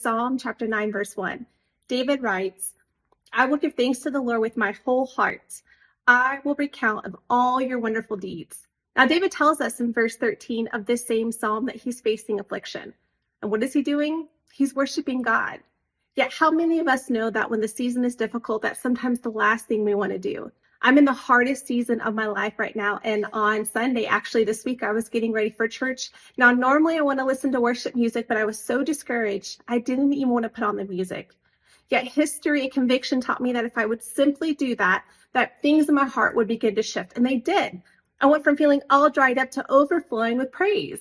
Psalm chapter 9, verse 1. David writes, I will give thanks to the Lord with my whole heart. I will recount of all your wonderful deeds. Now, David tells us in verse 13 of this same psalm that he's facing affliction. And what is he doing? He's worshiping God. Yet how many of us know that when the season is difficult, that's sometimes the last thing we want to do? I'm in the hardest season of my life right now. And on Sunday, actually this week, I was getting ready for church. Now, normally I want to listen to worship music, but I was so discouraged, I didn't even want to put on the music. Yet history and conviction taught me that if I would simply do that, that things in my heart would begin to shift. And they did. I went from feeling all dried up to overflowing with praise.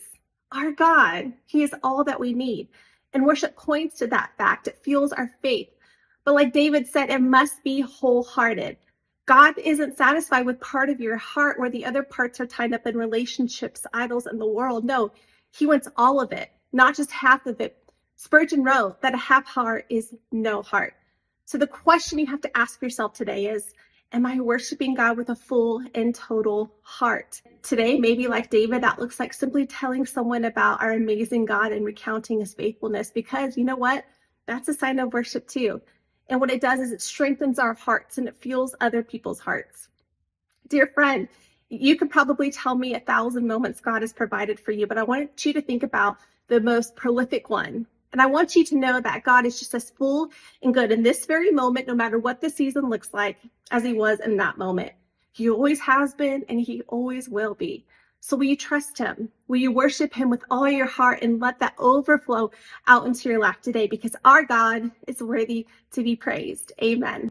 Our God, He is all that we need. And worship points to that fact. It fuels our faith. But like David said, it must be wholehearted. God isn't satisfied with part of your heart where the other parts are tied up in relationships, idols, and the world. No, He wants all of it, not just half of it. Spurgeon wrote that a half heart is no heart. So the question you have to ask yourself today is, am I worshiping God with a full and total heart? Today, maybe like David, that looks like simply telling someone about our amazing God and recounting His faithfulness, because you know what? That's a sign of worship too. And what it does is it strengthens our hearts and it fuels other people's hearts. Dear friend, you could probably tell me 1,000 moments God has provided for you, but I want you to think about the most prolific one. And I want you to know that God is just as full and good in this very moment, no matter what the season looks like, as He was in that moment. He always has been and He always will be. So will you trust Him? Will you worship Him with all your heart and let that overflow out into your life today? Because our God is worthy to be praised. Amen.